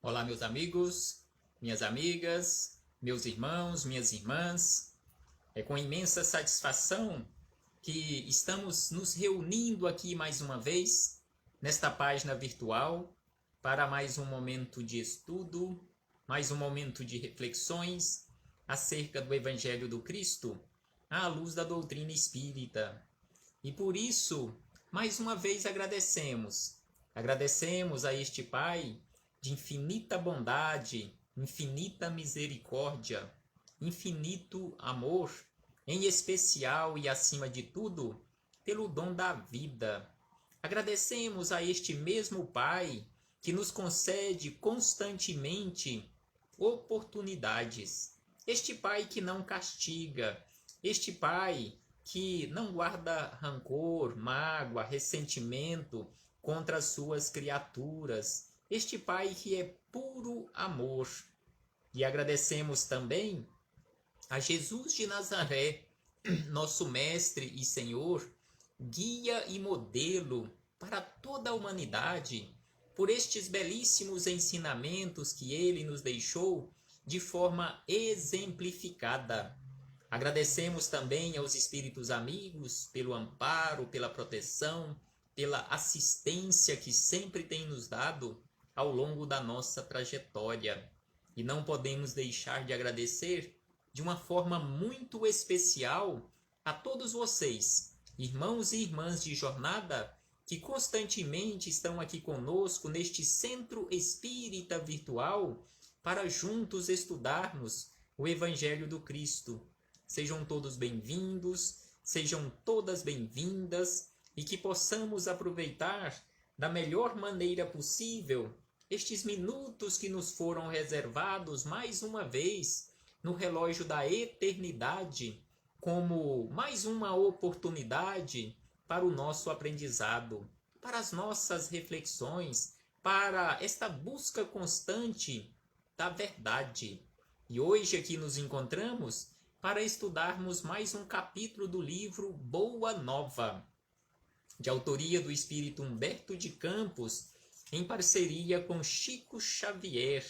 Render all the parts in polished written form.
Olá, meus amigos, minhas amigas, meus irmãos, minhas irmãs. É com imensa satisfação que estamos nos reunindo aqui mais uma vez, nesta página virtual, para mais um momento de estudo, mais um momento de reflexões acerca do Evangelho do Cristo, à luz da doutrina espírita. E por isso, mais uma vez agradecemos a este Pai de infinita bondade, infinita misericórdia, infinito amor, em especial e acima de tudo, pelo dom da vida. Agradecemos a este mesmo Pai que nos concede constantemente oportunidades. Este Pai que não castiga, este Pai que não guarda rancor, mágoa, ressentimento contra as suas criaturas. Este Pai que é puro amor. E agradecemos também a Jesus de Nazaré, nosso Mestre e Senhor, guia e modelo para toda a humanidade, por estes belíssimos ensinamentos que ele nos deixou de forma exemplificada. Agradecemos também aos espíritos amigos pelo amparo, pela proteção, pela assistência que sempre tem nos dado ao longo da nossa trajetória. E não podemos deixar de agradecer de uma forma muito especial a todos vocês, irmãos e irmãs de jornada, que constantemente estão aqui conosco neste Centro Espírita Virtual para juntos estudarmos o Evangelho do Cristo. Sejam todos bem-vindos, sejam todas bem-vindas e que possamos aproveitar da melhor maneira possível estes minutos que nos foram reservados mais uma vez no relógio da eternidade, como mais uma oportunidade para o nosso aprendizado, para as nossas reflexões, para esta busca constante da verdade. E hoje aqui nos encontramos para estudarmos mais um capítulo do livro Boa Nova, de autoria do espírito Humberto de Campos, em parceria com Chico Xavier.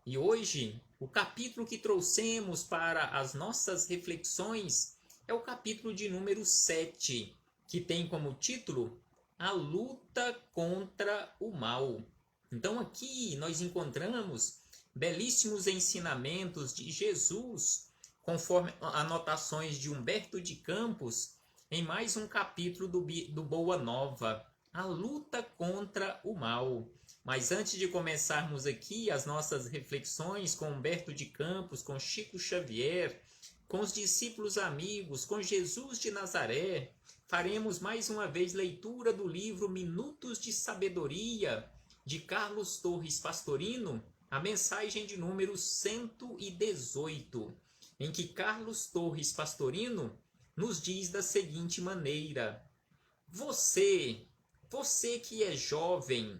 E hoje, o capítulo que trouxemos para as nossas reflexões é o capítulo de número 7, que tem como título A Luta contra o Mal. Então aqui nós encontramos belíssimos ensinamentos de Jesus, conforme anotações de Humberto de Campos, em mais um capítulo do Boa Nova, a luta contra o mal. Mas antes de começarmos aqui as nossas reflexões com Humberto de Campos, com Chico Xavier, com os discípulos amigos, com Jesus de Nazaré, faremos mais uma vez leitura do livro Minutos de Sabedoria, de Carlos Torres Pastorino, a mensagem de número 118, em que Carlos Torres Pastorino nos diz da seguinte maneira: Você que é jovem,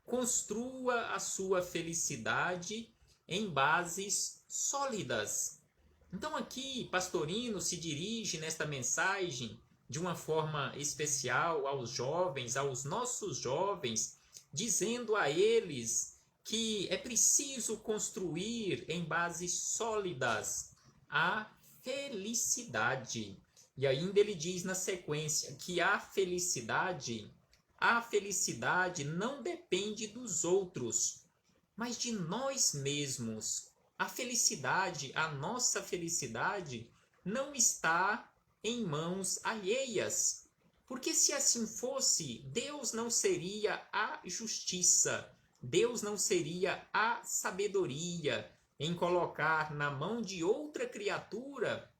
construa a sua felicidade em bases sólidas. Então aqui Pastorino se dirige nesta mensagem de uma forma especial aos jovens, aos nossos jovens, dizendo a eles que é preciso construir em bases sólidas a felicidade. E ainda ele diz na sequência que a felicidade não depende dos outros, mas de nós mesmos. A felicidade, a nossa felicidade, não está em mãos alheias. Porque se assim fosse, Deus não seria a justiça, Deus não seria a sabedoria em colocar na mão de outra criatura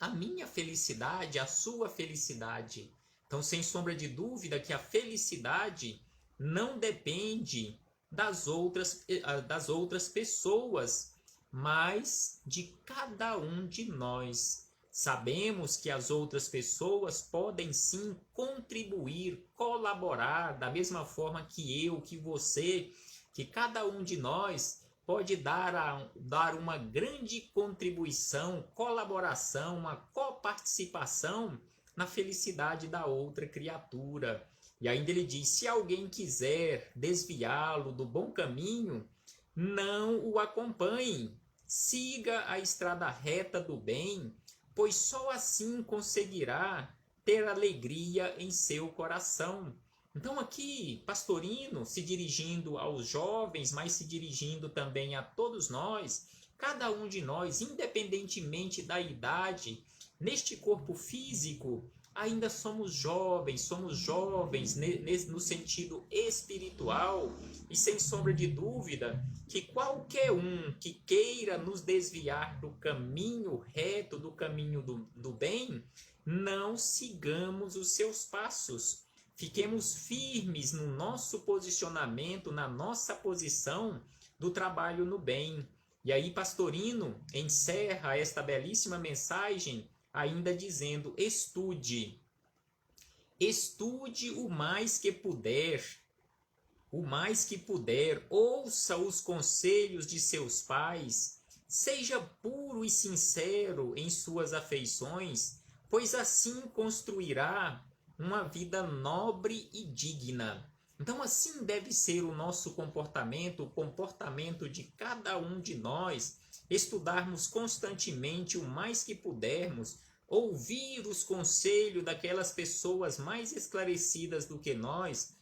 a minha felicidade, a sua felicidade. Então, sem sombra de dúvida que a felicidade não depende das outras pessoas, mas de cada um de nós. Sabemos que as outras pessoas podem sim contribuir, colaborar, da mesma forma que eu, que você, que cada um de nós pode dar uma grande contribuição, colaboração, uma coparticipação na felicidade da outra criatura. E ainda ele diz, se alguém quiser desviá-lo do bom caminho, não o acompanhem. Siga a estrada reta do bem, pois só assim conseguirá ter alegria em seu coração. Então aqui, Pastorino, se dirigindo aos jovens, mas se dirigindo também a todos nós, cada um de nós, independentemente da idade, neste corpo físico, ainda somos jovens no sentido espiritual, e sem sombra de dúvida que qualquer um que queira nos desviar do caminho reto, do caminho do bem, não sigamos os seus passos. Fiquemos firmes no nosso posicionamento, na nossa posição do trabalho no bem. E aí, Pastorino encerra esta belíssima mensagem ainda dizendo: estude o mais que puder, ouça os conselhos de seus pais, seja puro e sincero em suas afeições, pois assim construirá uma vida nobre e digna. Então, assim deve ser o nosso comportamento, o comportamento de cada um de nós, estudarmos constantemente o mais que pudermos, ouvir os conselhos daquelas pessoas mais esclarecidas do que nós,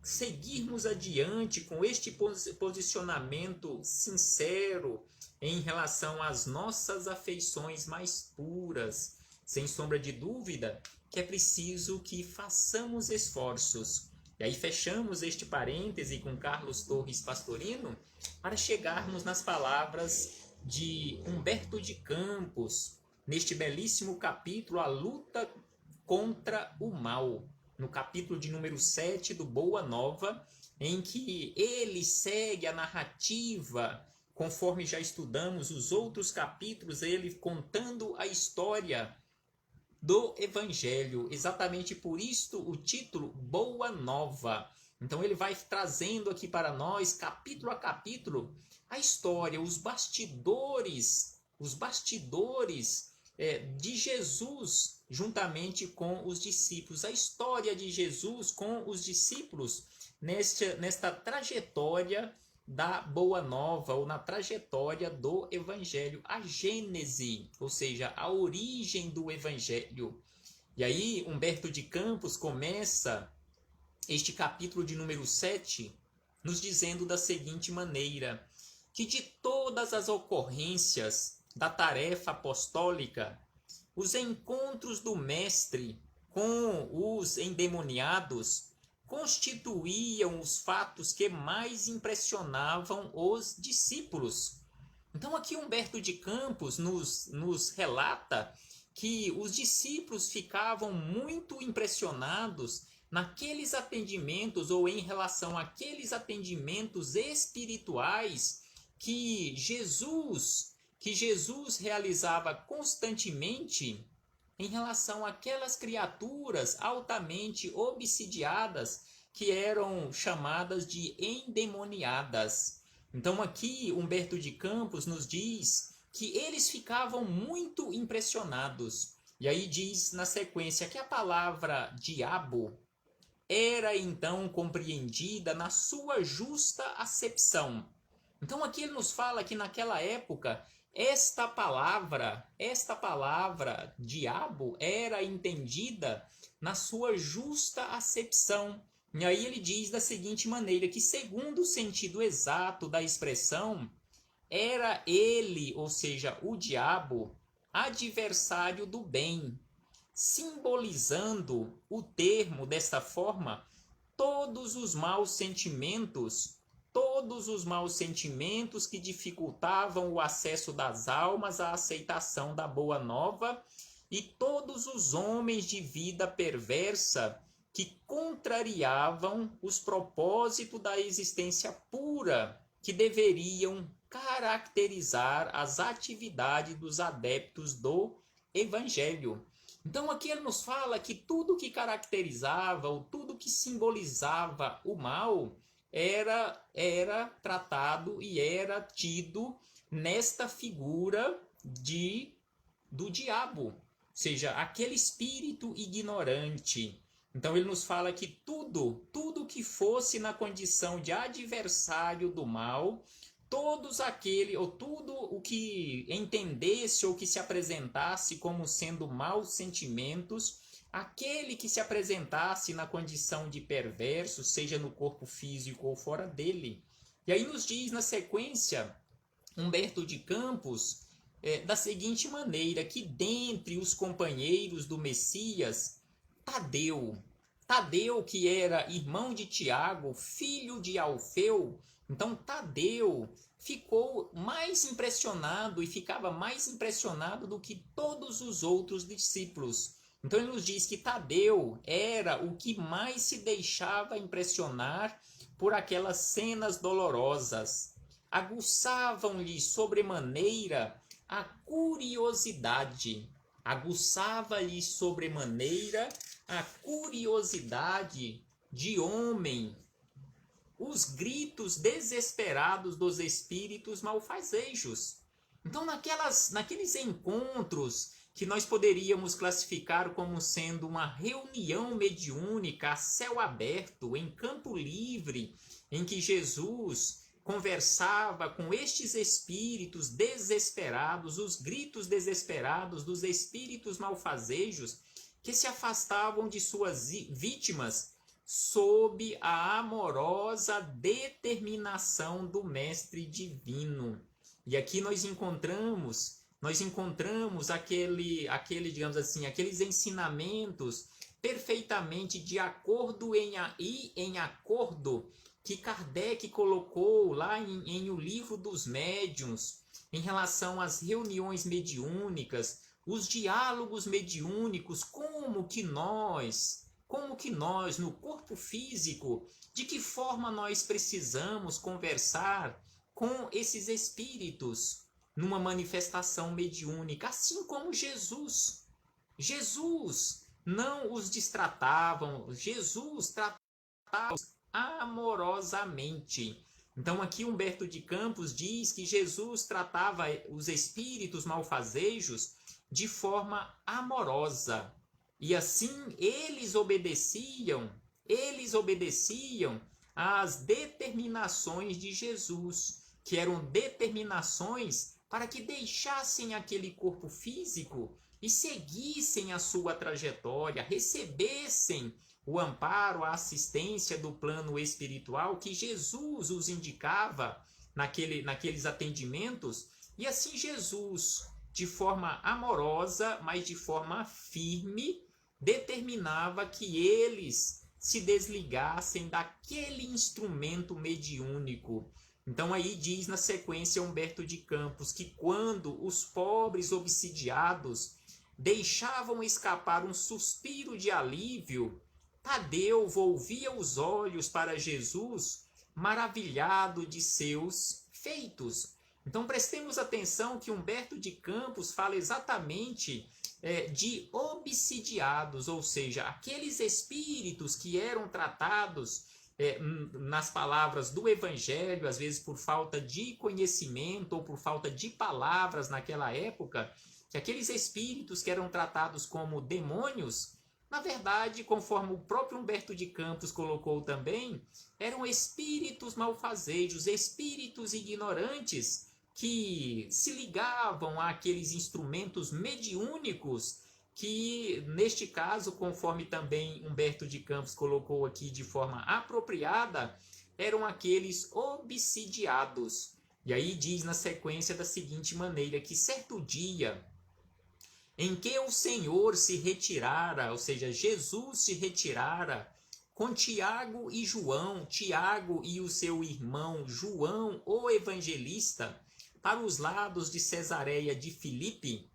seguirmos adiante com este posicionamento sincero em relação às nossas afeições mais puras. Sem sombra de dúvida que é preciso que façamos esforços. E aí fechamos este parêntese com Carlos Torres Pastorino para chegarmos nas palavras de Humberto de Campos, neste belíssimo capítulo, A Luta contra o Mal, no capítulo de número 7 do Boa Nova, em que ele segue a narrativa, conforme já estudamos os outros capítulos, ele contando a história do Evangelho. Exatamente por isto o título Boa Nova. Então ele vai trazendo aqui para nós, capítulo a capítulo, a história, os bastidores de Jesus juntamente com os discípulos, a história de Jesus com os discípulos nesta trajetória da Boa Nova, ou na trajetória do Evangelho, a gênese, ou seja, a origem do Evangelho. E aí Humberto de Campos começa este capítulo de número 7 nos dizendo da seguinte maneira, que de todas as ocorrências da tarefa apostólica, os encontros do Mestre com os endemoniados constituíam os fatos que mais impressionavam os discípulos. Então aqui Humberto de Campos nos relata que os discípulos ficavam muito impressionados naqueles atendimentos ou em relação àqueles atendimentos espirituais que Jesus realizava constantemente em relação àquelas criaturas altamente obsidiadas que eram chamadas de endemoniadas. Então aqui Humberto de Campos nos diz que eles ficavam muito impressionados. E aí diz na sequência que a palavra diabo era então compreendida na sua justa acepção. Então aqui ele nos fala que naquela época esta palavra diabo era entendida na sua justa acepção. E aí ele diz da seguinte maneira, que segundo o sentido exato da expressão, era ele, ou seja, o diabo, adversário do bem, simbolizando o termo desta forma todos os maus sentimentos que dificultavam o acesso das almas à aceitação da Boa Nova e todos os homens de vida perversa que contrariavam os propósitos da existência pura que deveriam caracterizar as atividades dos adeptos do Evangelho. Então aqui ele nos fala que tudo que caracterizava ou tudo que simbolizava o mal era tratado e era tido nesta figura do diabo, ou seja, aquele espírito ignorante. Então ele nos fala que tudo que fosse na condição de adversário do mal, tudo o que entendesse ou que se apresentasse como sendo maus sentimentos, aquele que se apresentasse na condição de perverso, seja no corpo físico ou fora dele. E aí nos diz na sequência Humberto de Campos, da seguinte maneira, que dentre os companheiros do Messias, Tadeu, que era irmão de Tiago, filho de Alfeu, então Tadeu ficou mais impressionado e ficava mais impressionado do que todos os outros discípulos. Então ele nos diz que Tadeu era o que mais se deixava impressionar por aquelas cenas dolorosas. Aguçavam-lhe sobremaneira a curiosidade. Aguçava-lhe sobremaneira a curiosidade de homem, os gritos desesperados dos espíritos malfazejos. Então, naqueles encontros que nós poderíamos classificar como sendo uma reunião mediúnica a céu aberto, em campo livre, em que Jesus conversava com estes espíritos desesperados, os gritos desesperados dos espíritos malfazejos que se afastavam de suas vítimas sob a amorosa determinação do Mestre Divino. E aqui nós encontramos digamos assim, aqueles ensinamentos perfeitamente de acordo em acordo que Kardec colocou lá em O Livro dos Médiuns, em relação às reuniões mediúnicas, os diálogos mediúnicos, como que nós, no corpo físico, de que forma nós precisamos conversar com esses espíritos numa manifestação mediúnica, assim como Jesus não os destratava, Jesus tratava-os amorosamente. Então aqui Humberto de Campos diz que Jesus tratava os espíritos malfazejos de forma amorosa. E assim eles obedeciam às determinações de Jesus, que eram determinações para que deixassem aquele corpo físico e seguissem a sua trajetória, recebessem o amparo, a assistência do plano espiritual que Jesus os indicava naqueles atendimentos. E assim Jesus, de forma amorosa, mas de forma firme, determinava que eles se desligassem daquele instrumento mediúnico. Então aí diz na sequência Humberto de Campos que quando os pobres obsidiados deixavam escapar um suspiro de alívio, Tadeu volvia os olhos para Jesus, maravilhado de seus feitos. Então prestemos atenção que Humberto de Campos fala exatamente de obsidiados, ou seja, aqueles espíritos que eram tratados nas palavras do Evangelho, às vezes por falta de conhecimento ou por falta de palavras naquela época, que aqueles espíritos que eram tratados como demônios, na verdade, conforme o próprio Humberto de Campos colocou também, eram espíritos malfazejos, espíritos ignorantes que se ligavam àqueles instrumentos mediúnicos que, neste caso, conforme também Humberto de Campos colocou aqui de forma apropriada, eram aqueles obsidiados. E aí diz na sequência da seguinte maneira, que certo dia em que o Senhor se retirara, ou seja, Jesus se retirara com Tiago e João, Tiago e o seu irmão João, o evangelista, para os lados de Cesareia de Filipe,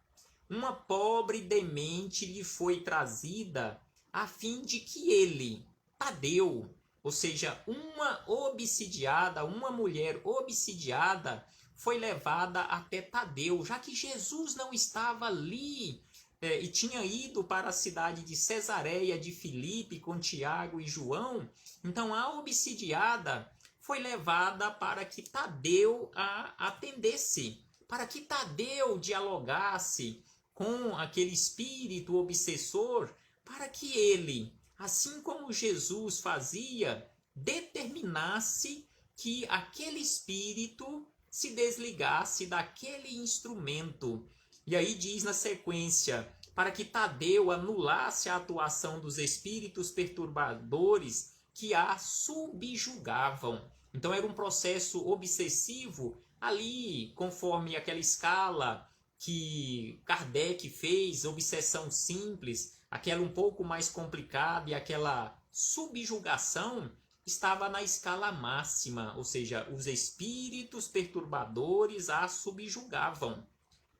uma pobre demente lhe foi trazida a fim de que ele, Tadeu, ou seja, uma mulher obsidiada, foi levada até Tadeu, já que Jesus não estava ali e tinha ido para a cidade de Cesareia de Filipe com Tiago e João. Então a obsidiada foi levada para que Tadeu a atendesse, para que Tadeu dialogasse com aquele espírito obsessor, para que ele, assim como Jesus fazia, determinasse que aquele espírito se desligasse daquele instrumento. E aí diz na sequência, para que Tadeu anulasse a atuação dos espíritos perturbadores que a subjugavam. Então era um processo obsessivo ali, conforme aquela escala que Kardec fez, obsessão simples, aquela um pouco mais complicada, e aquela subjugação estava na escala máxima, ou seja, os espíritos perturbadores a subjugavam.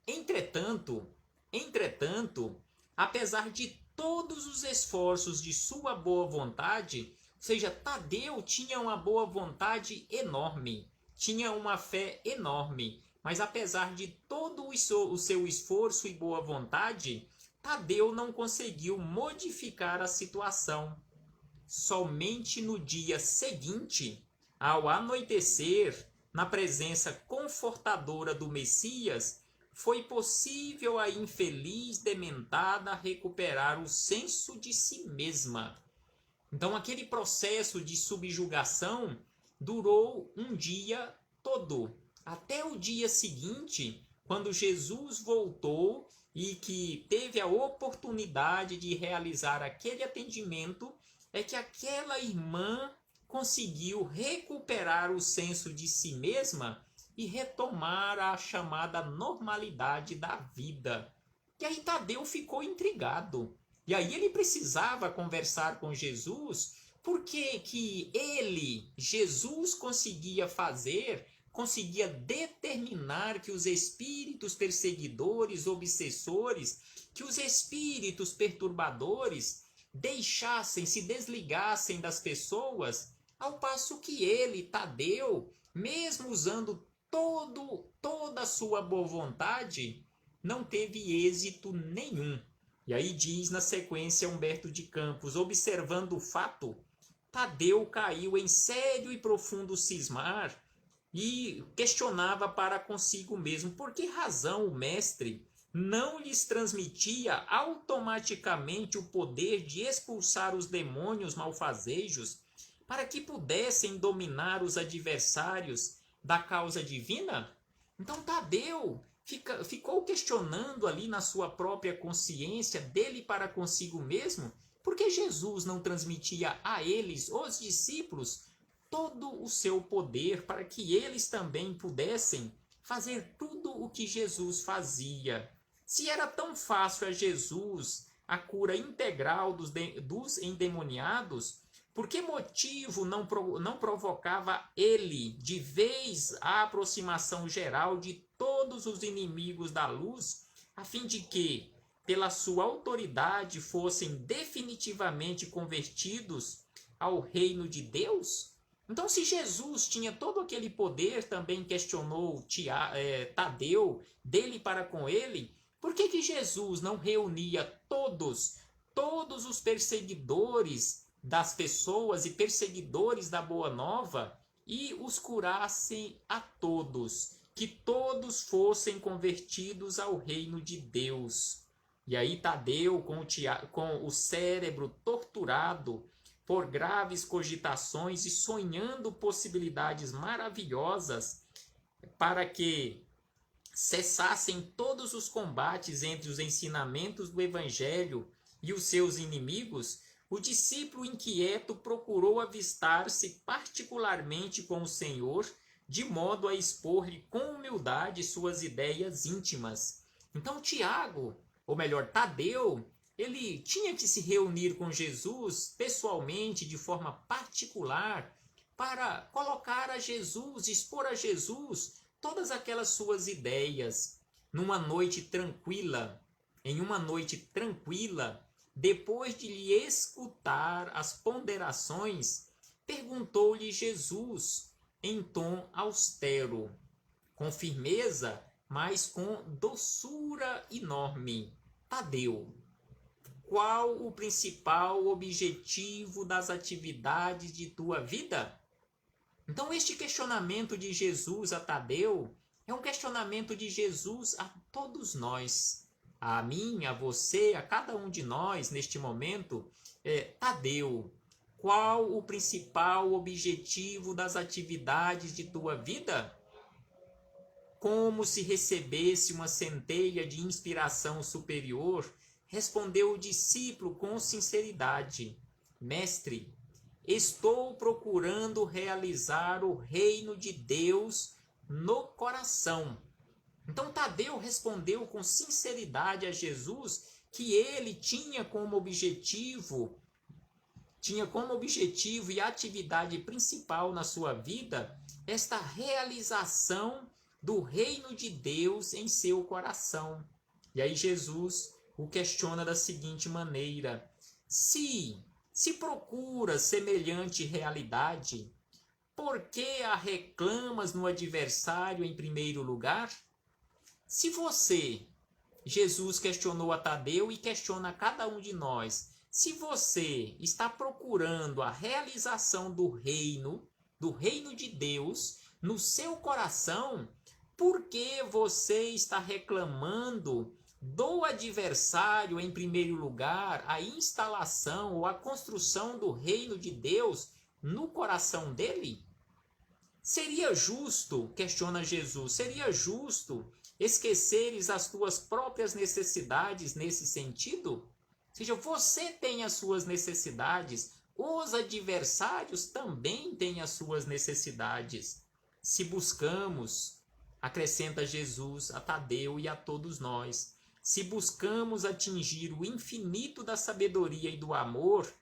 Entretanto, apesar de todos os esforços de sua boa vontade, ou seja, Tadeu tinha uma boa vontade enorme, tinha uma fé enorme, mas apesar de todo o seu esforço e boa vontade, Tadeu não conseguiu modificar a situação. Somente no dia seguinte, ao anoitecer, na presença confortadora do Messias, foi possível à infeliz dementada recuperar o senso de si mesma. Então, aquele processo de subjugação durou um dia todo, até o dia seguinte, quando Jesus voltou e que teve a oportunidade de realizar aquele atendimento, é que aquela irmã conseguiu recuperar o senso de si mesma e retomar a chamada normalidade da vida. E aí Tadeu ficou intrigado. E aí ele precisava conversar com Jesus, porque que ele, Jesus, conseguia determinar que os espíritos perseguidores, obsessores, que os espíritos perturbadores deixassem, se desligassem das pessoas, ao passo que ele, Tadeu, mesmo usando toda a sua boa vontade, não teve êxito nenhum. E aí diz na sequência Humberto de Campos, observando o fato, Tadeu caiu em sério e profundo cismar e questionava para consigo mesmo por que razão o mestre não lhes transmitia automaticamente o poder de expulsar os demônios malfazejos para que pudessem dominar os adversários da causa divina? Então Tadeu ficou questionando ali na sua própria consciência, dele para consigo mesmo, por que Jesus não transmitia a eles, os discípulos, todo o seu poder para que eles também pudessem fazer tudo o que Jesus fazia. Se era tão fácil a Jesus a cura integral dos endemoniados, por que motivo não provocava ele de vez a aproximação geral de todos os inimigos da luz, a fim de que, pela sua autoridade, fossem definitivamente convertidos ao reino de Deus? Então, se Jesus tinha todo aquele poder, também questionou Tadeu, dele para com ele, por que Jesus não reunia todos os perseguidores das pessoas e perseguidores da Boa Nova e os curassem a todos, que todos fossem convertidos ao reino de Deus? E aí Tadeu, com o cérebro torturado por graves cogitações e sonhando possibilidades maravilhosas para que cessassem todos os combates entre os ensinamentos do Evangelho e os seus inimigos, o discípulo inquieto procurou avistar-se particularmente com o Senhor, de modo a expor-lhe com humildade suas ideias íntimas. Então Tiago, ou melhor, Tadeu, ele tinha que se reunir com Jesus pessoalmente, de forma particular, para colocar a Jesus, expor a Jesus todas aquelas suas ideias. Numa noite tranquila, em uma noite tranquila, depois de lhe escutar as ponderações, perguntou-lhe Jesus, em tom austero, com firmeza, mas com doçura enorme: Tadeu, qual o principal objetivo das atividades de tua vida? Então, este questionamento de Jesus a Tadeu é um questionamento de Jesus a todos nós, a mim, a você, a cada um de nós neste momento, Tadeu, qual o principal objetivo das atividades de tua vida? Como se recebesse uma centelha de inspiração superior, respondeu o discípulo com sinceridade: Mestre, estou procurando realizar o reino de Deus no coração. Então Tadeu respondeu com sinceridade a Jesus que ele tinha como objetivo e atividade principal na sua vida esta realização do reino de Deus em seu coração. E aí Jesus o questiona da seguinte maneira: se procura semelhante realidade, por que a reclamas no adversário em primeiro lugar? Se você, Jesus questionou a Tadeu e questiona a cada um de nós, se você está procurando a realização do reino de Deus no seu coração, por que você está reclamando do adversário em primeiro lugar a instalação ou a construção do reino de Deus no coração dele? Seria justo, questiona Jesus, seria justo esqueceres as tuas próprias necessidades nesse sentido? Ou seja, você tem as suas necessidades, os adversários também têm as suas necessidades. Se buscamos, acrescenta Jesus a Tadeu e a todos nós, se buscamos atingir o infinito da sabedoria e do amor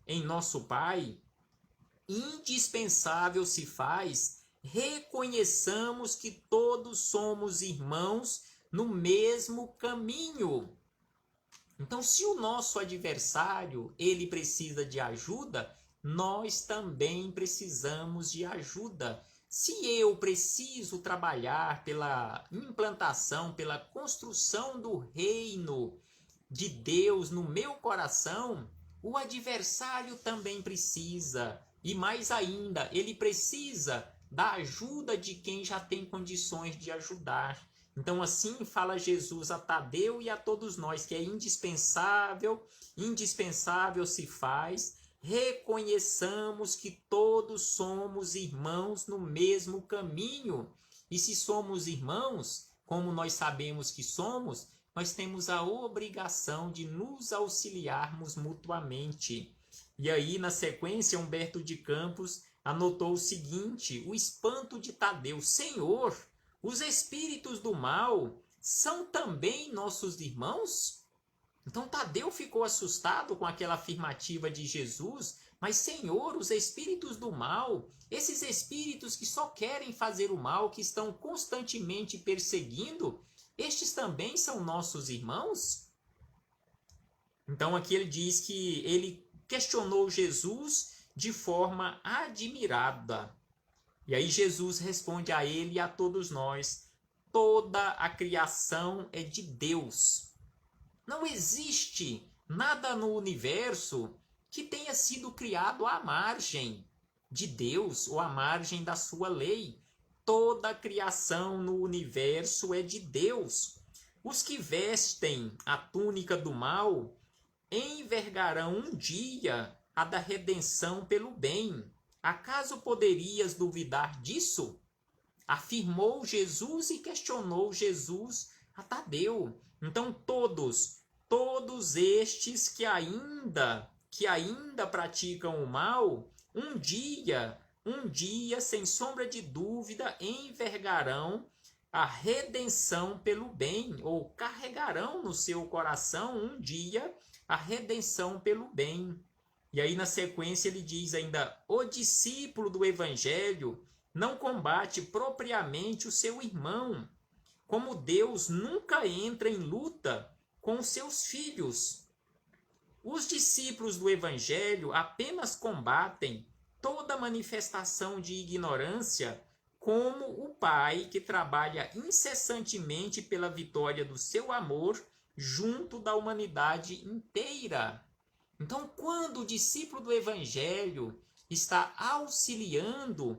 em nosso Pai, indispensável se faz reconheçamos que todos somos irmãos no mesmo caminho. Então, se o nosso adversário ele precisa de ajuda, nós também precisamos de ajuda. Se eu preciso trabalhar pela implantação, pela construção do reino de Deus no meu coração, o adversário também precisa. E mais ainda, ele precisa da ajuda de quem já tem condições de ajudar. Então assim fala Jesus a Tadeu e a todos nós, que é indispensável se faz, reconheçamos que todos somos irmãos no mesmo caminho. E se somos irmãos, como nós sabemos que somos, nós temos a obrigação de nos auxiliarmos mutuamente. E aí, na sequência, Humberto de Campos anotou o seguinte: o espanto de Tadeu: Senhor, os espíritos do mal são também nossos irmãos? Então Tadeu ficou assustado com aquela afirmativa de Jesus, mas Senhor, os espíritos do mal, esses espíritos que só querem fazer o mal, que estão constantemente perseguindo, estes também são nossos irmãos? Então aqui ele diz que ele questionou Jesus de forma admirada. E aí Jesus responde a ele e a todos nós: toda a criação é de Deus. Não existe nada no universo que tenha sido criado à margem de Deus ou à margem da sua lei. Toda a criação no universo é de Deus. Os que vestem a túnica do mal envergarão um dia a da redenção pelo bem. Acaso poderias duvidar disso? Afirmou Jesus e questionou Jesus a Tadeu. Então todos estes que ainda praticam o mal, um dia, sem sombra de dúvida, envergarão a redenção pelo bem, ou carregarão no seu coração um dia a redenção pelo bem. E aí na sequência ele diz ainda: o discípulo do evangelho não combate propriamente o seu irmão, como Deus nunca entra em luta com seus filhos. Os discípulos do evangelho apenas combatem toda manifestação de ignorância, como o pai que trabalha incessantemente pela vitória do seu amor junto da humanidade inteira. Então, quando o discípulo do evangelho está auxiliando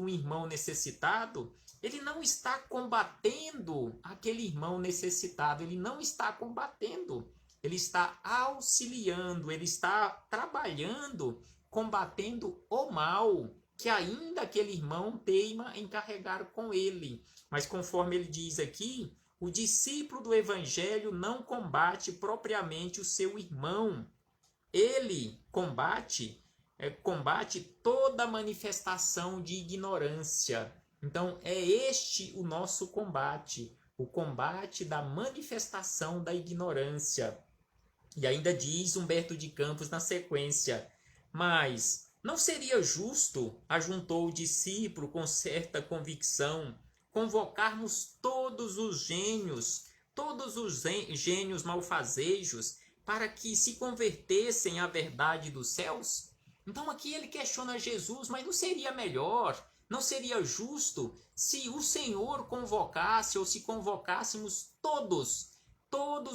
um irmão necessitado, ele não está combatendo aquele irmão necessitado, ele não está combatendo. ele está auxiliando, ele está trabalhando, combatendo o mal que ainda aquele irmão teima em carregar com ele. Mas conforme ele diz aqui, o discípulo do evangelho não combate propriamente o seu irmão. Ele combate toda manifestação de ignorância. Então é este o nosso combate, o combate da manifestação da ignorância. E ainda diz Humberto de Campos na sequência: mas não seria justo, ajuntou o discípulo com certa convicção, convocarmos todos os gênios malfazejos, para que se convertessem à verdade dos céus? Então aqui ele questiona Jesus, mas não seria melhor, não seria justo se o Senhor convocasse, ou se convocássemos todos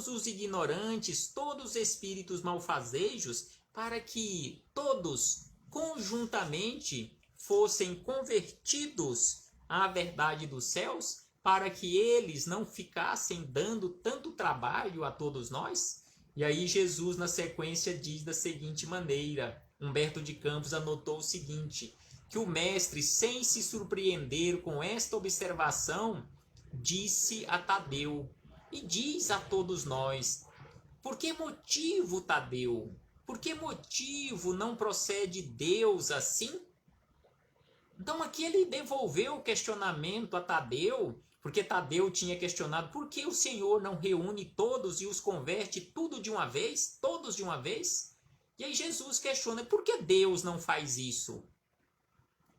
os ignorantes, todos os espíritos malfazejos, para que todos conjuntamente fossem convertidos à verdade dos céus, para que eles não ficassem dando tanto trabalho a todos nós? E aí Jesus, na sequência, diz da seguinte maneira, Humberto de Campos anotou o seguinte, que o mestre, sem se surpreender com esta observação, disse a Tadeu, e diz a todos nós: por que motivo, Tadeu? Por que motivo não procede Deus assim? Então aqui ele devolveu o questionamento a Tadeu, porque Tadeu tinha questionado por que o Senhor não reúne todos e os converte tudo de uma vez, todos de uma vez? E aí Jesus questiona, por que Deus não faz isso?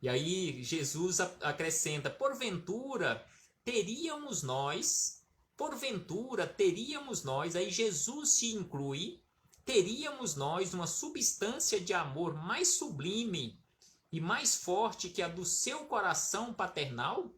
E aí Jesus acrescenta, porventura teríamos nós, aí Jesus se inclui, teríamos nós uma substância de amor mais sublime e mais forte que a do seu coração paternal?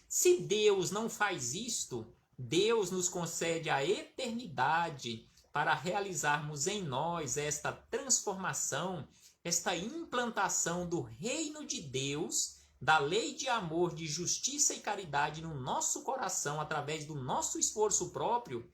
Se Deus não faz isto, Deus nos concede a eternidade para realizarmos em nós esta transformação, esta implantação do reino de Deus, da lei de amor, de justiça e caridade no nosso coração através do nosso esforço próprio.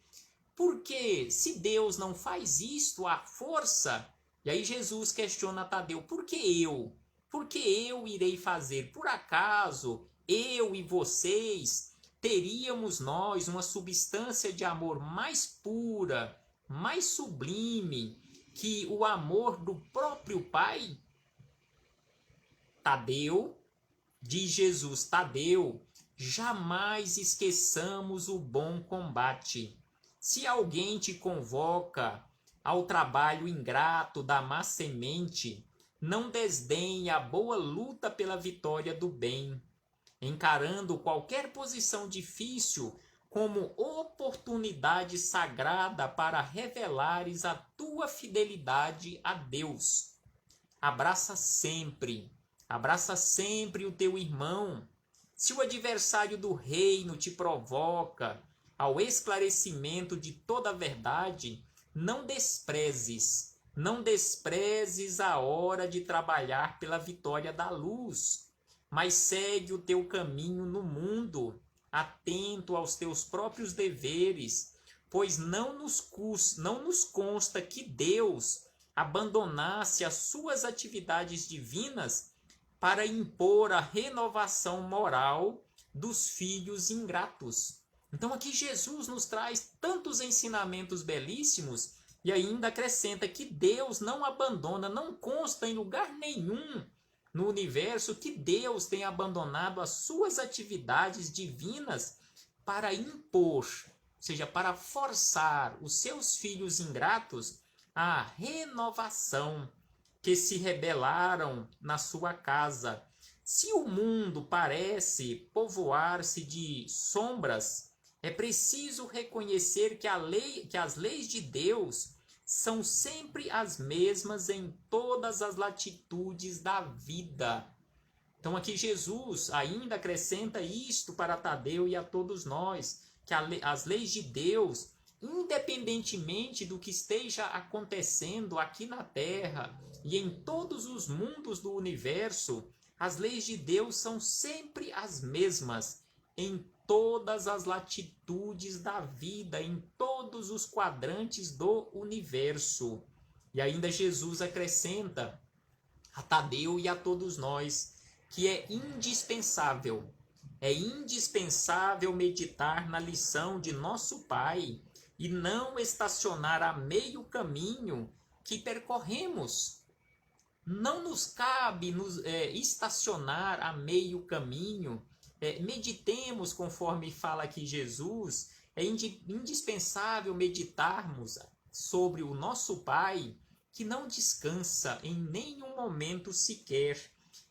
Porque se Deus não faz isto à força, e aí Jesus questiona a Tadeu, por que eu? Por que eu irei fazer? Por acaso eu e vocês teríamos nós uma substância de amor mais pura, mais sublime que o amor do próprio Pai? Tadeu, diz Jesus, Tadeu, jamais esqueçamos o bom combate. Se alguém te convoca ao trabalho ingrato da má semente, não desdenhe a boa luta pela vitória do bem, encarando qualquer posição difícil como oportunidade sagrada para revelares a tua fidelidade a Deus. Abraça sempre o teu irmão. Se o adversário do reino te provoca ao esclarecimento de toda a verdade, não desprezes a hora de trabalhar pela vitória da luz, mas segue o teu caminho no mundo, atento aos teus próprios deveres, pois não nos consta que Deus abandonasse as suas atividades divinas para impor a renovação moral dos filhos ingratos. Então aqui Jesus nos traz tantos ensinamentos belíssimos e ainda acrescenta que Deus não abandona, não consta em lugar nenhum no universo que Deus tenha abandonado as suas atividades divinas para impor, ou seja, para forçar os seus filhos ingratos à renovação, que se rebelaram na sua casa. Se o mundo parece povoar-se de sombras, é preciso reconhecer que as leis de Deus são sempre as mesmas em todas as latitudes da vida. Então aqui Jesus ainda acrescenta isto para Tadeu e a todos nós, que as leis de Deus, independentemente do que esteja acontecendo aqui na Terra e em todos os mundos do universo, as leis de Deus são sempre as mesmas em todas as latitudes da vida, em todos os quadrantes do universo. E ainda Jesus acrescenta a Tadeu e a todos nós que é indispensável meditar na lição de nosso Pai e não estacionar a meio caminho que percorremos. Não nos cabe estacionar a meio caminho. Meditemos conforme fala aqui Jesus. É indispensável meditarmos sobre o nosso Pai, que não descansa em nenhum momento sequer.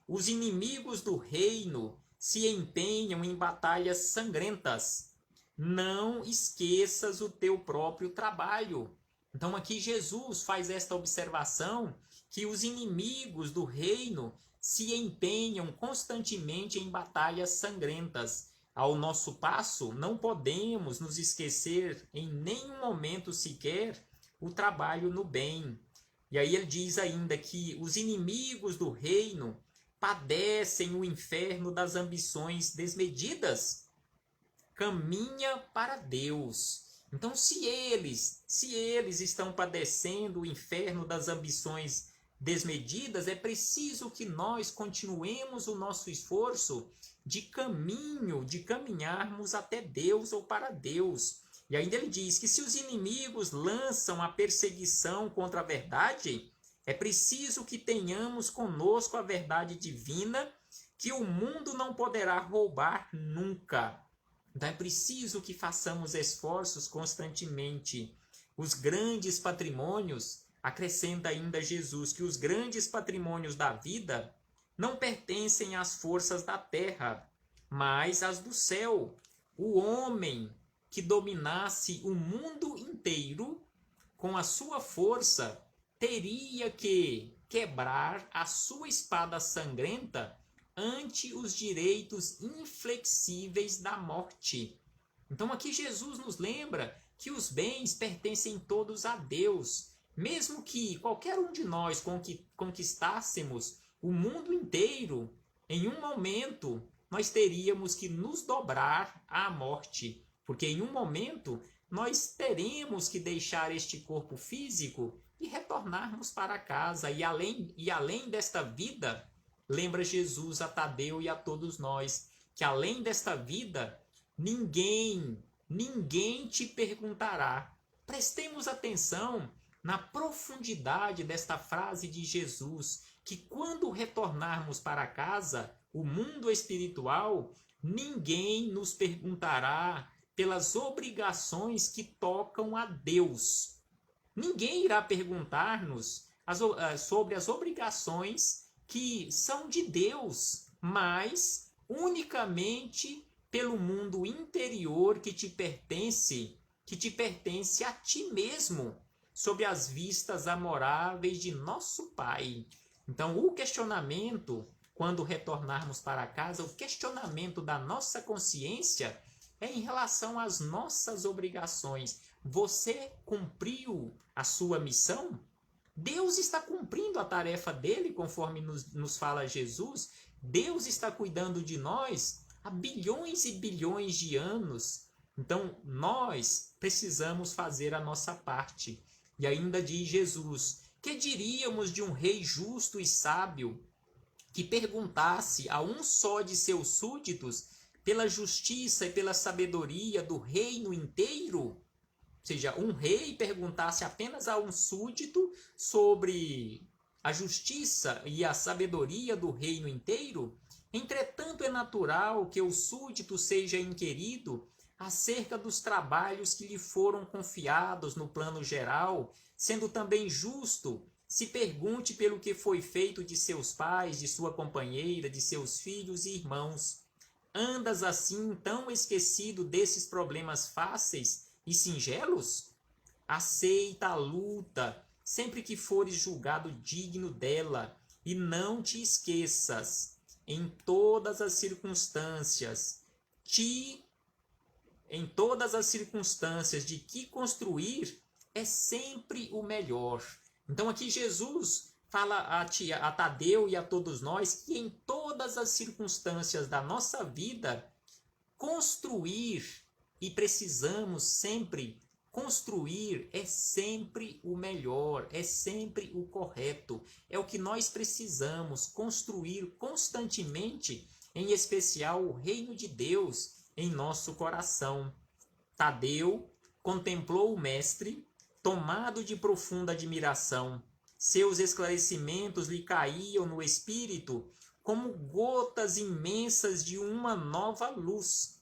Os inimigos do reino se empenham em batalhas sangrentas. Não esqueças o teu próprio trabalho. Então aqui Jesus faz esta observação que os inimigos do reino se empenham constantemente em batalhas sangrentas. Ao nosso passo, não podemos nos esquecer em nenhum momento sequer o trabalho no bem. E aí ele diz ainda que os inimigos do reino padecem o inferno das ambições desmedidas. Caminha para Deus. Então, se eles estão padecendo o inferno das ambições desmedidas, é preciso que nós continuemos o nosso esforço de caminharmos até Deus ou para Deus. E ainda ele diz que se os inimigos lançam a perseguição contra a verdade, é preciso que tenhamos conosco a verdade divina, que o mundo não poderá roubar nunca. Então é preciso que façamos esforços constantemente. Os grandes patrimônios, acrescenta ainda Jesus, que os grandes patrimônios da vida não pertencem às forças da terra, mas às do céu. O homem que dominasse o mundo inteiro com a sua força teria que quebrar a sua espada sangrenta ante os direitos inflexíveis da morte. Então aqui Jesus nos lembra que os bens pertencem todos a Deus. Mesmo que qualquer um de nós conquistássemos o mundo inteiro, em um momento nós teríamos que nos dobrar à morte, porque em um momento nós teremos que deixar este corpo físico e retornarmos para casa. E além desta vida, lembra Jesus a Tadeu e a todos nós, que além desta vida, ninguém te perguntará. Prestemos atenção na profundidade desta frase de Jesus, que quando retornarmos para casa, o mundo espiritual, ninguém nos perguntará pelas obrigações que tocam a Deus. Ninguém irá perguntar-nos sobre as obrigações que são de Deus, mas unicamente pelo mundo interior que te pertence a ti mesmo, sob as vistas amoráveis de nosso Pai. Então, o questionamento, quando retornarmos para casa, o questionamento da nossa consciência é em relação às nossas obrigações. Você cumpriu a sua missão? Deus está cumprindo a tarefa dele, conforme nos fala Jesus. Deus está cuidando de nós há bilhões e bilhões de anos. Então, nós precisamos fazer a nossa parte. E ainda diz Jesus: que diríamos de um rei justo e sábio que perguntasse a um só de seus súditos pela justiça e pela sabedoria do reino inteiro? Ou seja, um rei perguntasse apenas a um súdito sobre a justiça e a sabedoria do reino inteiro? Entretanto, é natural que o súdito seja inquirido acerca dos trabalhos que lhe foram confiados no plano geral, sendo também justo se pergunte pelo que foi feito de seus pais, de sua companheira, de seus filhos e irmãos. Andas assim tão esquecido desses problemas fáceis e singelos? Aceita a luta sempre que fores julgado digno dela, e não te esqueças, em todas as circunstâncias, de que construir é sempre o melhor. Então aqui Jesus fala a Tadeu e a todos nós que em todas as circunstâncias da nossa vida construir, e precisamos sempre construir, é sempre o melhor, é sempre o correto. É o que nós precisamos construir constantemente, em especial o reino de Deus em nosso coração. Tadeu contemplou o mestre, tomado de profunda admiração. Seus esclarecimentos lhe caíam no espírito como gotas imensas de uma nova luz.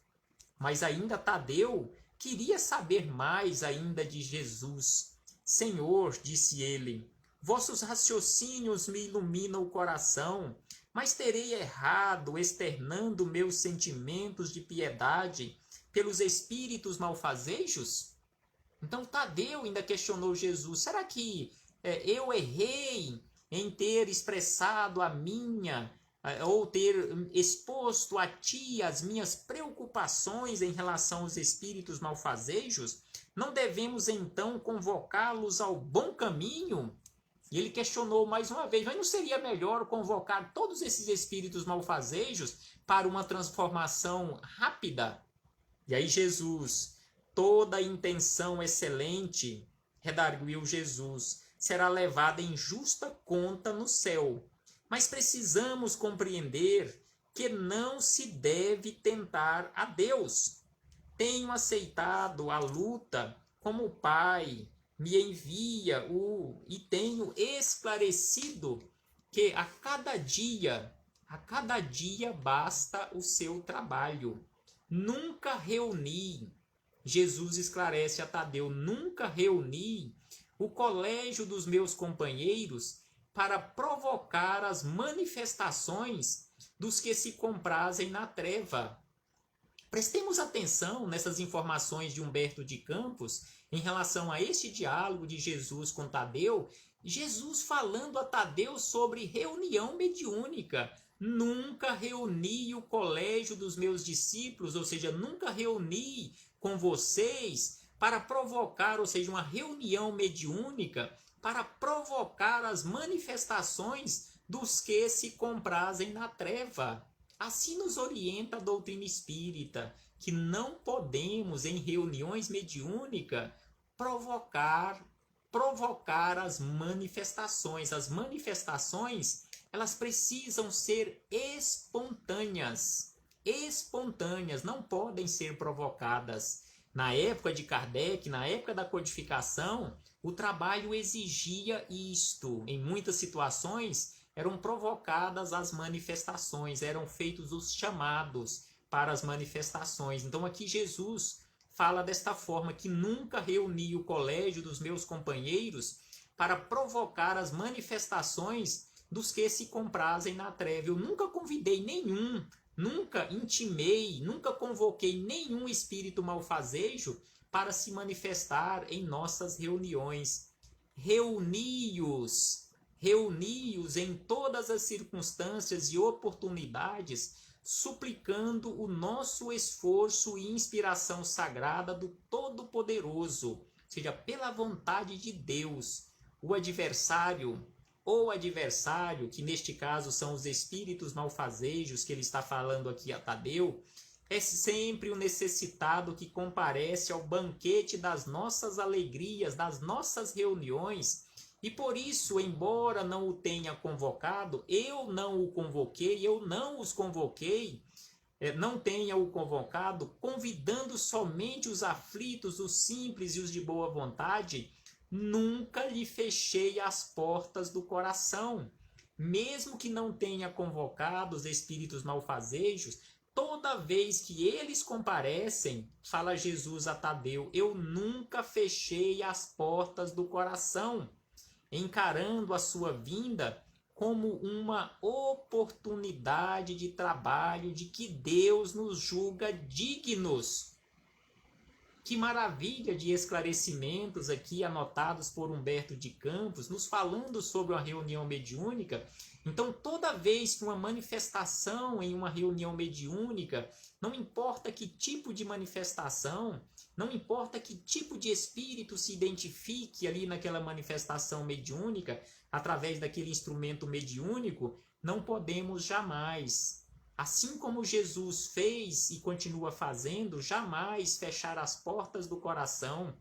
Mas ainda Tadeu queria saber mais ainda de Jesus. Senhor, disse ele, vossos raciocínios me iluminam o coração, mas terei errado externando meus sentimentos de piedade pelos espíritos malfazejos? Então Tadeu ainda questionou Jesus, será que eu errei em ter expressado a minha ou ter exposto a ti as minhas preocupações em relação aos espíritos malfazejos? Não devemos então convocá-los ao bom caminho? E ele questionou mais uma vez, mas não seria melhor convocar todos esses espíritos malfazejos para uma transformação rápida? E aí Jesus, toda intenção excelente, redarguiu Jesus, será levada em justa conta no céu. Mas precisamos compreender que não se deve tentar a Deus. Tenho aceitado a luta como o Pai me envia e tenho esclarecido que a cada dia basta o seu trabalho. Nunca reuni, Jesus esclarece a Tadeu, nunca reuni o colégio dos meus companheiros para provocar as manifestações dos que se comprazem na treva. Prestemos atenção nessas informações de Humberto de Campos em relação a este diálogo de Jesus com Tadeu, Jesus falando a Tadeu sobre reunião mediúnica. Nunca reuni o colégio dos meus discípulos, ou seja, nunca reuni com vocês para provocar, ou seja, uma reunião mediúnica para provocar as manifestações dos que se comprazem na treva. Assim nos orienta a doutrina espírita, que não podemos, em reuniões mediúnicas, provocar as manifestações. As manifestações, elas precisam ser espontâneas. Espontâneas, não podem ser provocadas. Na época de Kardec, na época da codificação, o trabalho exigia isto. Em muitas situações, eram provocadas as manifestações, eram feitos os chamados para as manifestações. Então aqui Jesus fala desta forma, que nunca reuni o colégio dos meus companheiros para provocar as manifestações dos que se comprazem na treva. Eu nunca convidei nenhum, nunca intimei, nunca convoquei nenhum espírito malfazejo para se manifestar em nossas reuniões. Reuni-os em todas as circunstâncias e oportunidades, suplicando o nosso esforço e inspiração sagrada do Todo-Poderoso, ou seja, pela vontade de Deus. O adversário, que neste caso são os espíritos malfazejos, que ele está falando aqui a Tadeu, é sempre o necessitado que comparece ao banquete das nossas alegrias, das nossas reuniões, e por isso, embora não o tenha convocado, eu não o convoquei, eu não os convoquei, não tenha o convocado, convidando somente os aflitos, os simples e os de boa vontade, nunca lhe fechei as portas do coração. Mesmo que não tenha convocado os espíritos malfazejos, toda vez que eles comparecem, fala Jesus a Tadeu, eu nunca fechei as portas do coração, encarando a sua vinda como uma oportunidade de trabalho de que Deus nos julga dignos. Que maravilha de esclarecimentos aqui anotados por Humberto de Campos, nos falando sobre uma reunião mediúnica. Então, toda vez que uma manifestação em uma reunião mediúnica, não importa que tipo de manifestação, não importa que tipo de espírito se identifique ali naquela manifestação mediúnica, através daquele instrumento mediúnico, não podemos jamais assim como Jesus fez e continua fazendo, jamais fechar as portas do coração,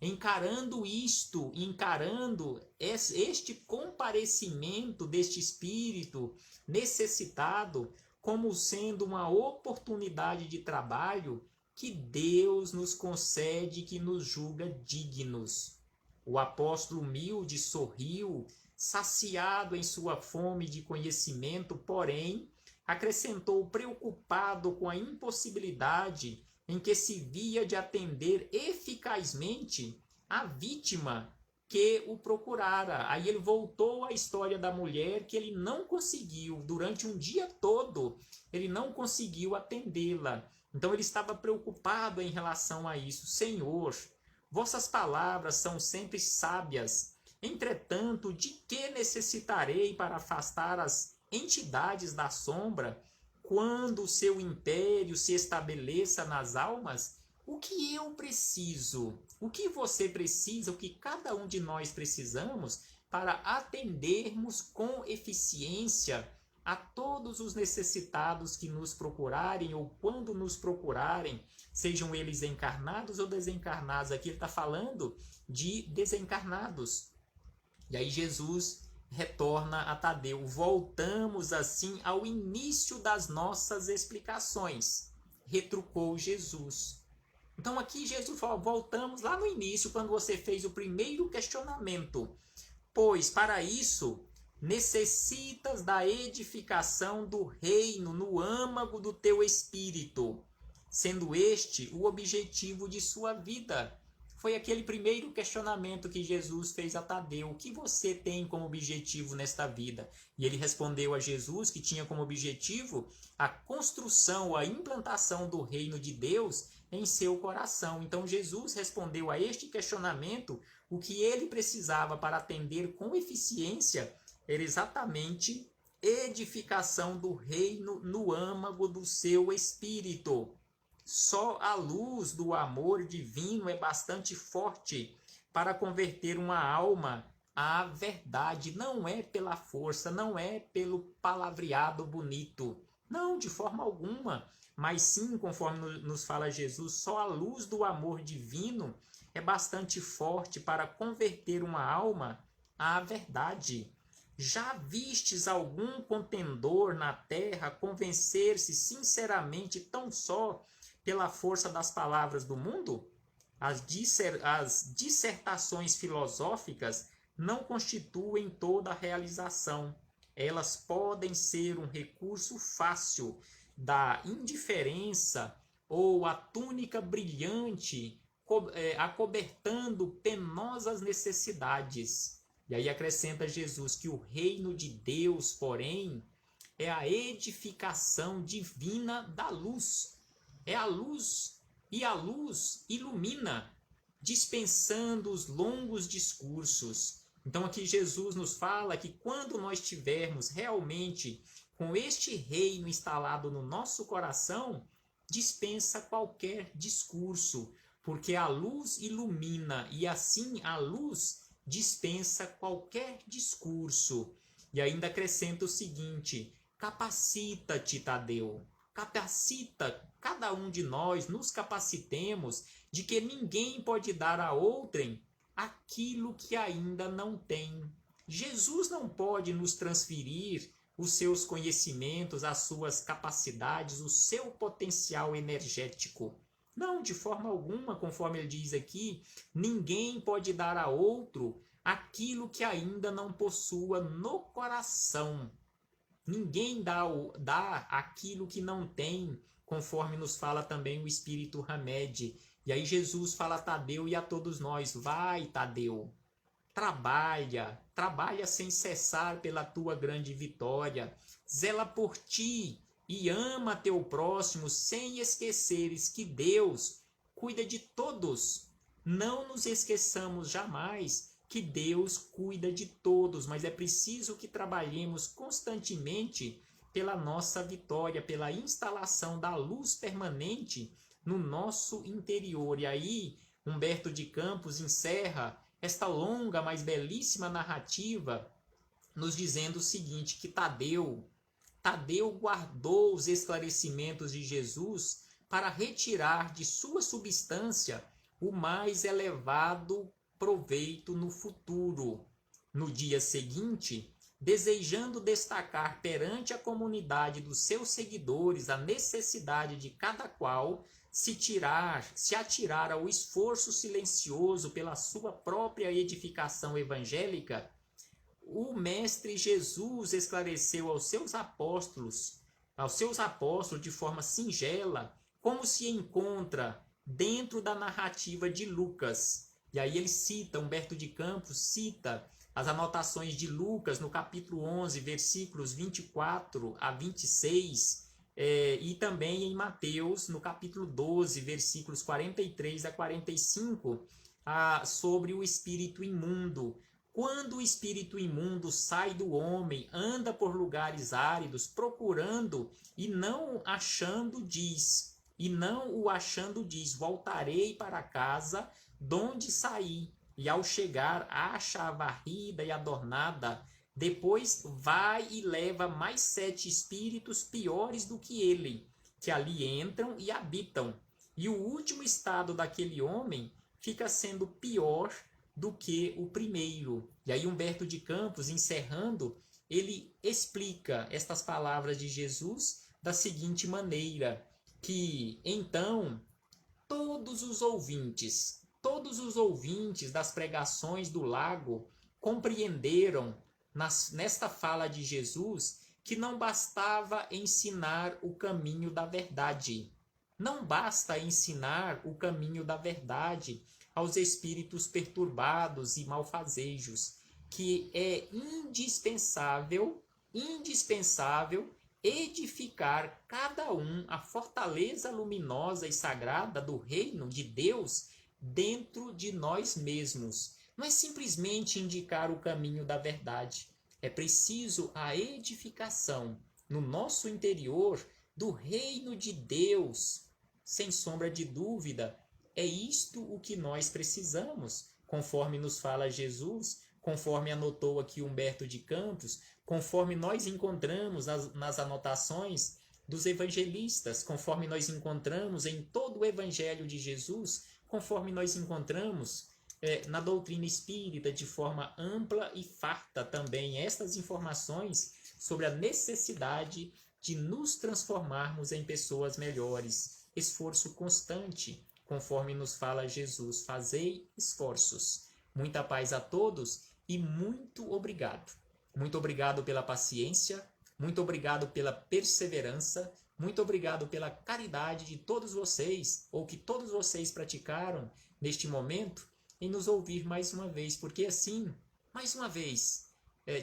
encarando isto, encarando este comparecimento deste espírito necessitado como sendo uma oportunidade de trabalho que Deus nos concede, que nos julga dignos. O apóstolo humilde sorriu, saciado em sua fome de conhecimento, porém, acrescentou preocupado com a impossibilidade em que se via de atender eficazmente a vítima que o procurara. Aí ele voltou à história da mulher que ele não conseguiu, durante um dia todo, ele não conseguiu atendê-la. Então ele estava preocupado em relação a isso. Senhor, vossas palavras são sempre sábias. Entretanto, de que necessitarei para afastar as entidades da sombra quando o seu império se estabeleça nas almas? O que eu preciso? O que você precisa? O que cada um de nós precisamos para atendermos com eficiência a todos os necessitados que nos procurarem ou quando nos procurarem, sejam eles encarnados ou desencarnados? Aqui ele está falando de desencarnados. E aí Jesus retorna a Tadeu. Voltamos assim ao início das nossas explicações. Retrucou Jesus. Então aqui Jesus fala, voltamos lá no início, quando você fez o primeiro questionamento. Pois para isso necessitas da edificação do reino no âmago do teu espírito, sendo este o objetivo de sua vida. Foi aquele primeiro questionamento que Jesus fez a Tadeu. O que você tem como objetivo nesta vida? E ele respondeu a Jesus que tinha como objetivo a construção, a implantação do reino de Deus em seu coração. Então Jesus respondeu a este questionamento. O que ele precisava para atender com eficiência era exatamente edificação do reino no âmago do seu espírito. Só a luz do amor divino é bastante forte para converter uma alma à verdade. Não é pela força, não é pelo palavreado bonito. Não, de forma alguma. Mas sim, conforme nos fala Jesus, só a luz do amor divino é bastante forte para converter uma alma à verdade. Já vistes algum contendor na terra convencer-se sinceramente tão só pela força das palavras do mundo? As dissertações filosóficas não constituem toda a realização. Elas podem ser um recurso fácil da indiferença ou a túnica brilhante acobertando penosas necessidades. E aí acrescenta Jesus que o reino de Deus, porém, é a edificação divina da luz. É a luz, e a luz ilumina, dispensando os longos discursos. Então aqui Jesus nos fala que quando nós tivermos realmente com este reino instalado no nosso coração, dispensa qualquer discurso, porque a luz ilumina e assim a luz dispensa qualquer discurso. E ainda acrescenta o seguinte: capacita-te, Tadeu. Capacita, cada um de nós, nos capacitemos de que ninguém pode dar a outrem aquilo que ainda não tem. Jesus não pode nos transferir os seus conhecimentos, as suas capacidades, o seu potencial energético. Não, de forma alguma, conforme ele diz aqui, ninguém pode dar a outro aquilo que ainda não possua no coração. Ninguém dá aquilo que não tem, conforme nos fala também o Espírito Hamed. E aí Jesus fala a Tadeu e a todos nós: vai, Tadeu, trabalha sem cessar pela tua grande vitória, zela por ti e ama teu próximo, sem esqueceres que Deus cuida de todos. Não nos esqueçamos jamais que Deus cuida de todos, mas é preciso que trabalhemos constantemente pela nossa vitória, pela instalação da luz permanente no nosso interior. E aí, Humberto de Campos encerra esta longa, mas belíssima narrativa nos dizendo o seguinte, que Tadeu, Tadeu guardou os esclarecimentos de Jesus para retirar de sua substância o mais elevado proveito no futuro. No dia seguinte, desejando destacar perante a comunidade dos seus seguidores a necessidade de cada qual se atirar ao esforço silencioso pela sua própria edificação evangélica, o Mestre Jesus esclareceu aos seus apóstolos de forma singela, como se encontra dentro da narrativa de Lucas. E aí ele cita, Humberto de Campos cita as anotações de Lucas no capítulo 11, versículos 24 a 26, e também em Mateus, no capítulo 12, versículos 43 a 45, sobre o espírito imundo. Quando o espírito imundo sai do homem, anda por lugares áridos, procurando e não o achando, diz, voltarei para casa donde saí, e ao chegar acha-a varrida e adornada. Depois vai e leva mais 7 espíritos piores do que ele, que ali entram e habitam. E o último estado daquele homem fica sendo pior do que o primeiro. E aí Humberto de Campos, encerrando, ele explica estas palavras de Jesus da seguinte maneira, que então todos os ouvintes das pregações do Lago compreenderam nesta fala de Jesus que não bastava ensinar o caminho da verdade. Não basta ensinar o caminho da verdade aos espíritos perturbados e malfazejos, que é indispensável edificar cada um a fortaleza luminosa e sagrada do reino de Deus dentro de nós mesmos. Não é simplesmente indicar o caminho da verdade. É preciso a edificação no nosso interior do reino de Deus. Sem sombra de dúvida, é isto o que nós precisamos, conforme nos fala Jesus, conforme anotou aqui Humberto de Campos, conforme nós encontramos nas anotações dos evangelistas, conforme nós encontramos em todo o evangelho de Jesus, conforme nós encontramos na doutrina espírita de forma ampla e farta também estas informações sobre a necessidade de nos transformarmos em pessoas melhores. Esforço constante, conforme nos fala Jesus, fazei esforços. Muita paz a todos e muito obrigado. Muito obrigado pela paciência, muito obrigado pela perseverança, muito obrigado pela caridade de todos vocês, ou que todos vocês praticaram neste momento, em nos ouvir mais uma vez, porque assim, mais uma vez,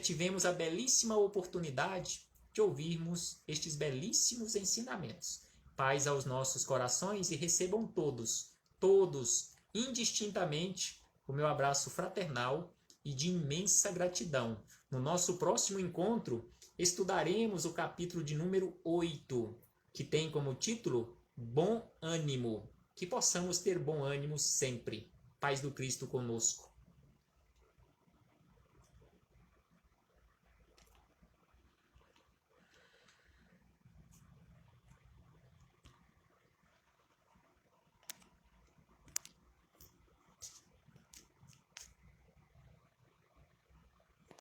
tivemos a belíssima oportunidade de ouvirmos estes belíssimos ensinamentos. Paz aos nossos corações e recebam todos, indistintamente, o meu abraço fraternal e de imensa gratidão. No nosso próximo encontro, estudaremos o capítulo de número 8, que tem como título Bom Ânimo. Que possamos ter bom ânimo sempre. Paz do Cristo conosco.